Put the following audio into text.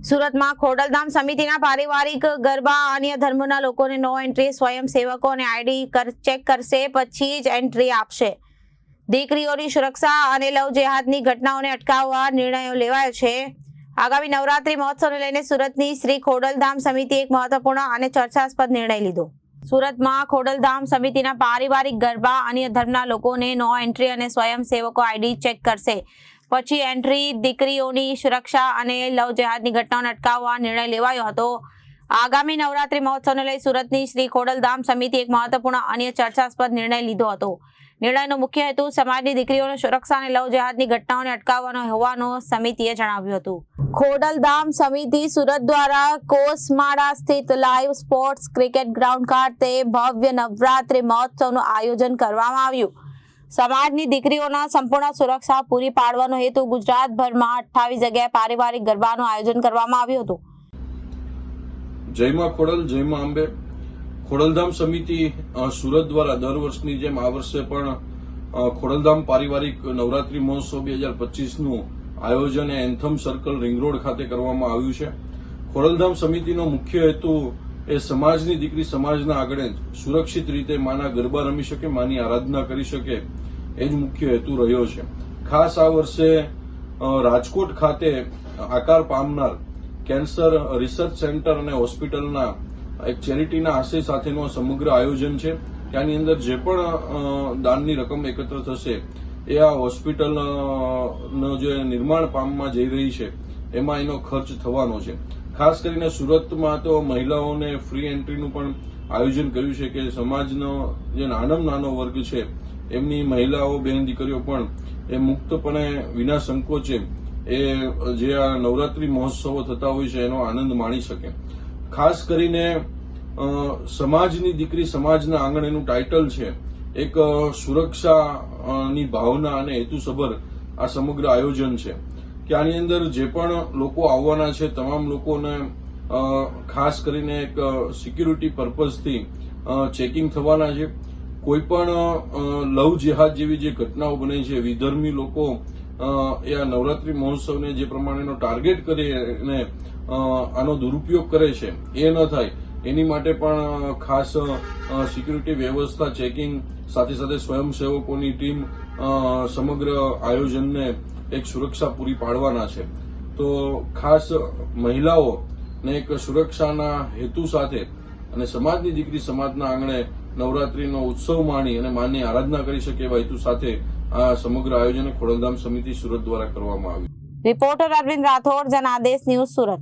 સુરતમાં ખોડલધામ સમિતિના પારિવારિક ગરબા અન્ય ધર્મના લોકોને નો એન્ટ્રી સ્વયંસેવકો અને આઈડી ચેક કરશે પછી જ એન્ટ્રી આપશે. દીકરીઓની સુરક્ષા અને લવ જેહાદની ઘટનાઓને અટકાવવા નિર્ણયો લેવાયો છે. આગામી નવરાત્રી મહોત્સવને લઈને સુરતની શ્રી ખોડલધામ સમિતિ એક મહત્વપૂર્ણ અને ચર્ચાસ્પદ નિર્ણય લીધો. સુરતમાં ખોડલધામ સમિતિના પારિવારિક ગરબા અન્ય ધર્મના લોકોને નો એન્ટ્રી અને સ્વયંસેવકો આઈડી ચેક કરશે પછી એન્ટ્રી. દીકરીઓની સુરક્ષા અને લવ જેહાદની ઘટનાઓને અટકાવવા નિર્ણય લેવાયો હતો. આગામી નવરાત્રી મહોત્સવને લઈ સુરતની શ્રી ખોડલધામ સમિતિ એક મહત્વપૂર્ણ અને ચર્ચાસ્પદ નિર્ણય લીધો હતો. નિર્ણયનો મુખ્ય હેતુ સમાજની દીકરીઓની સુરક્ષા અને લવ જેહાદની ઘટનાઓને અટકાવવાનો હોવાનું સમિતિએ જણાવ્યું હતું. ખોડલધામ સમિતિ સુરત દ્વારા કોસમાળા સ્થિત લાઈવ સ્પોર્ટ્સ ક્રિકેટ ગ્રાઉન્ડ ખાતે ભવ્ય નવરાત્રી મહોત્સવનું આયોજન કરવામાં આવ્યું. સમાજની દીકરીઓના સંપૂર્ણ સુરક્ષા પૂરી પાડવાનો હેતુ ગુજરાતભરમાં 28 જગ્યાએ પારિવારિક ગરબાનું આયોજન કરવામાં આવ્યું હતું. જય માં ખોડલ, જય માં અંબે. ખોડલધામ સમિતિ સુરત દ્વારા દર વર્ષની જેમ આ વર્ષે પણ ખોડલધામ પારિવારિક નવરાત્રી મહોત્સવ 2025નું આયોજન એન્થમ સર્કલ રિંગ રોડ ખાતે કરવામાં આવ્યું છે. ખોડલધામ સમિતિનો મુખ્ય હેતુ એ સમાજની દીકરી સમાજના આગળ સુરક્ષિત રીતે માના ગરબા રમી શકે, માની આરાધના કરી શકે, એ જ મુખ્ય હેતુ રહ્યો છે. ખાસ આ વર્ષે રાજકોટ ખાતે આકાર પામનાર કેન્સર રિસર્ચ સેન્ટર અને હોસ્પિટલના એક ચેરિટીના આશય સાથેનું સમગ્ર આયોજન છે. ત્યાંની અંદર જે પણ દાનની રકમ એકત્ર થશે એ આ હોસ્પિટલનો જે નિર્માણ પામવા જઈ રહી છે એમાં એનો ખર્ચ થવાનો છે. ખાસ કરીને સુરતમાં તો મહિલાઓને ફ્રી એન્ટ્રીનું પણ આયોજન કર્યું છે કે સમાજનો જે નાનામાં નાનો વર્ગ છે એમની મહિલાઓ બહેન દીકરીઓ પણ એ મુક્તપણે વિના સંકોચે એ જે આ નવરાત્રી મહોત્સવો થતા હોય છે એનો આનંદ માણી શકે. ખાસ કરીને સમાજની દીકરી સમાજના આંગણેનું ટાઇટલ છે. એક સુરક્ષાની ભાવના અને હેતુસભર આ સમગ્ર આયોજન છે કે આની અંદર જે પણ લોકો આવવાના છે તમામ લોકોને ખાસ કરીને એક સિક્યુરિટી પર્પઝથી ચેકિંગ થવાના છે. કોઈ પણ લવ જેહાદ જેવી જે ઘટનાઓ બને છે, વિધર્મી લોકો એ આ નવરાત્રી મહોત્સવને જે પ્રમાણેનો ટાર્ગેટ કરીને આનો દુરુપયોગ કરે છે એ ન થાય એની માટે પણ ખાસ સિક્યુરિટી વ્યવસ્થા, ચેકિંગ, સાથે સાથે સ્વયંસેવકોની ટીમ સમગ્ર આયોજનને એક સુરક્ષા પૂરી પાડવાના છે. તો ખાસ મહિલાઓને એક સુરક્ષાના હેતુ સાથે અને સમાજની દીકરી સમાજના આંગણે નવરાત્રીનો ઉત્સવ માણી અને માની આરાધના કરી શકે એવા હેતુ સાથે આ સમગ્ર આયોજન ખોડલધામ સમિતિ સુરત દ્વારા કરવામાં આવ્યું. Reporter Arvind Rathod, Janadesh news, Surat.